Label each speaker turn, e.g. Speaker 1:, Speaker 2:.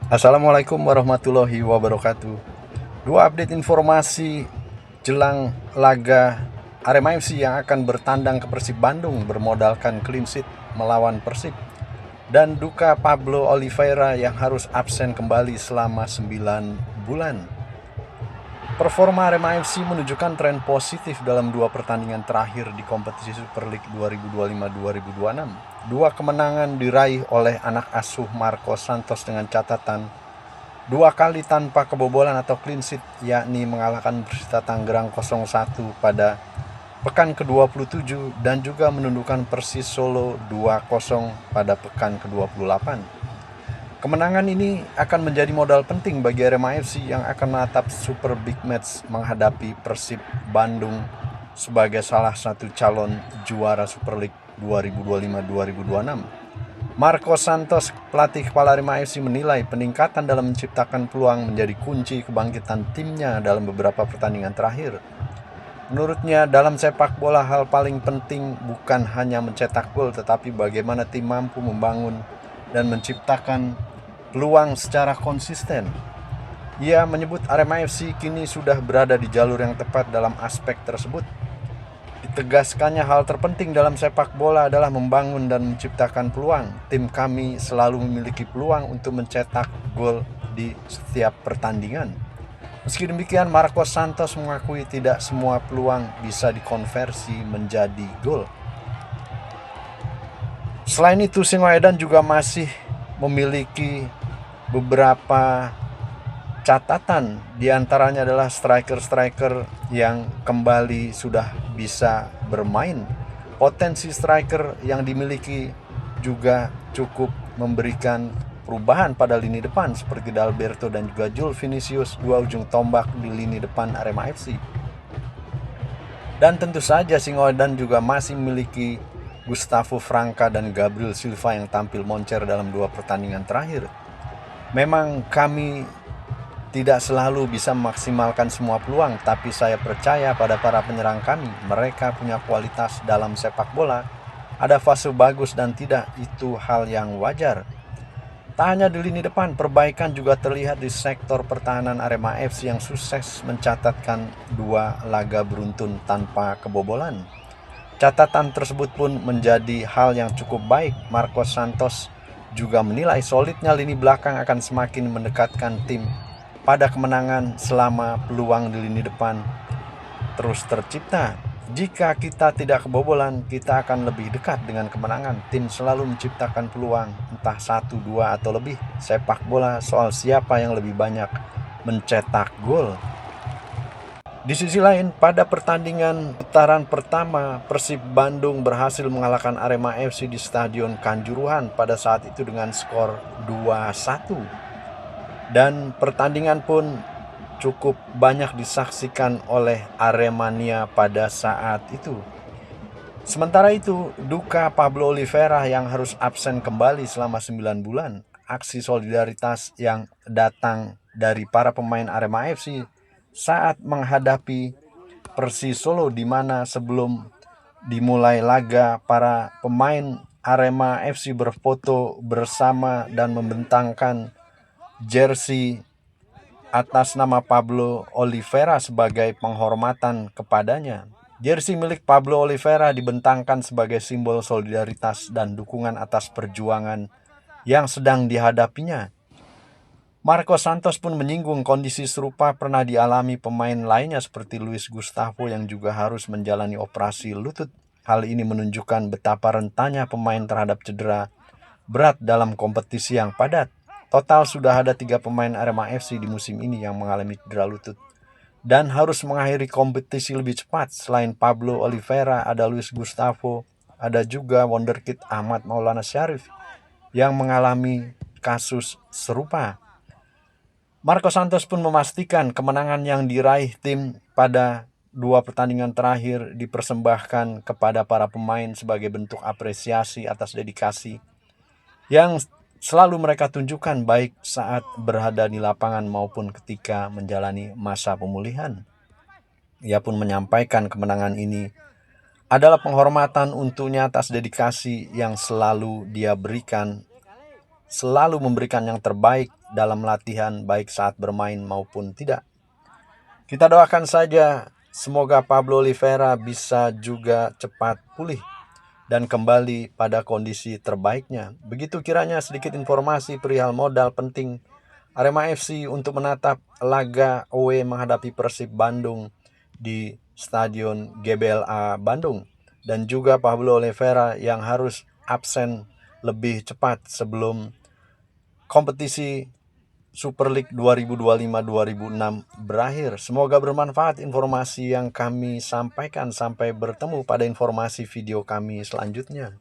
Speaker 1: Assalamualaikum warahmatullahi wabarakatuh. Dua update informasi jelang laga Arema FC yang akan bertandang ke Persib Bandung bermodalkan clean sheet melawan Persib, dan duka Pablo Oliveira yang harus absen kembali selama 9 bulan. Performa Arema FC menunjukkan tren positif dalam dua pertandingan terakhir di kompetisi Super League 2025-2026. Dua kemenangan diraih oleh anak asuh Marcos Santos dengan catatan dua kali tanpa kebobolan atau clean sheet, yakni mengalahkan Persita Tangerang 0-1 pada pekan ke-27 dan juga menundukkan Persis Solo 2-0 pada pekan ke-28. Kemenangan ini akan menjadi modal penting bagi Arema FC yang akan menatap Super Big Match menghadapi Persib Bandung sebagai salah satu calon juara Super League 2025-2026. Marcos Santos, pelatih kepala Arema FC, menilai peningkatan dalam menciptakan peluang menjadi kunci kebangkitan timnya dalam beberapa pertandingan terakhir. Menurutnya, dalam sepak bola hal paling penting bukan hanya mencetak gol, tetapi bagaimana tim mampu membangun dan menciptakan peluang secara konsisten. Ia menyebut Arema FC kini sudah berada di jalur yang tepat dalam aspek tersebut. Ditegaskannya, hal terpenting dalam sepak bola adalah membangun dan menciptakan peluang. Tim kami selalu memiliki peluang untuk mencetak gol di setiap pertandingan. Meski demikian, Marcos Santos mengakui tidak semua peluang bisa dikonversi menjadi gol. Selain itu, Singoedan juga masih memiliki beberapa catatan, diantaranya adalah striker-striker yang kembali sudah bisa bermain. Potensi striker yang dimiliki juga cukup memberikan perubahan pada lini depan seperti Dalberto dan juga Jules Vinicius, dua ujung tombak di lini depan Arema FC. Dan tentu saja Singoedan juga masih memiliki Gustavo Franca dan Gabriel Silva yang tampil moncer dalam dua pertandingan terakhir. Memang kami tidak selalu bisa memaksimalkan semua peluang, tapi saya percaya pada para penyerang kami. Mereka punya kualitas dalam sepak bola. Ada fase bagus dan tidak, itu hal yang wajar. Tak hanya di lini depan, perbaikan juga terlihat di sektor pertahanan Arema FC yang sukses mencatatkan dua laga beruntun tanpa kebobolan. Catatan tersebut pun menjadi hal yang cukup baik. Marcos Santos juga menilai solidnya lini belakang akan semakin mendekatkan tim pada kemenangan selama peluang di lini depan terus tercipta. Jika kita tidak kebobolan, kita akan lebih dekat dengan kemenangan. Tim selalu menciptakan peluang, entah 1, 2, atau lebih. Sepak bola soal siapa yang lebih banyak mencetak gol. Di sisi lain, pada pertandingan putaran pertama, Persib Bandung berhasil mengalahkan Arema FC di Stadion Kanjuruhan pada saat itu dengan skor 2-1. Dan pertandingan pun cukup banyak disaksikan oleh Aremania pada saat itu. Sementara itu, duka Pablo Oliveira yang harus absen kembali selama 9 bulan. Aksi solidaritas yang datang dari para pemain Arema FC saat menghadapi Persis Solo, di mana sebelum dimulai laga para pemain Arema FC berfoto bersama dan membentangkan jersey atas nama Pablo Oliveira sebagai penghormatan kepadanya. Jersey milik Pablo Oliveira dibentangkan sebagai simbol solidaritas dan dukungan atas perjuangan yang sedang dihadapinya. Marcos Santos pun menyinggung kondisi serupa pernah dialami pemain lainnya seperti Luis Gustavo yang juga harus menjalani operasi lutut. Hal ini menunjukkan betapa rentannya pemain terhadap cedera berat dalam kompetisi yang padat. Total sudah ada 3 pemain Arema FC di musim ini yang mengalami cedera lutut dan harus mengakhiri kompetisi lebih cepat. Selain Pablo Oliveira, ada Luis Gustavo, ada juga wonderkid Ahmad Maulana Syarif yang mengalami kasus serupa. Marcos Santos pun memastikan kemenangan yang diraih tim pada dua pertandingan terakhir dipersembahkan kepada para pemain sebagai bentuk apresiasi atas dedikasi yang selalu mereka tunjukkan baik saat berada di lapangan maupun ketika menjalani masa pemulihan. Ia pun menyampaikan kemenangan ini adalah penghormatan untuknya atas dedikasi yang selalu dia berikan selalu memberikan yang terbaik dalam latihan baik saat bermain maupun tidak. Kita doakan saja semoga Pablo Oliveira bisa juga cepat pulih dan kembali pada kondisi terbaiknya. Begitu kiranya sedikit informasi perihal modal penting Arema FC untuk menatap laga away menghadapi Persib Bandung di Stadion GBLA Bandung. Dan juga Pablo Oliveira yang harus absen lebih cepat sebelum kompetisi Super League 2025-2026 berakhir. Semoga bermanfaat informasi yang kami sampaikan. Sampai bertemu pada informasi video kami selanjutnya.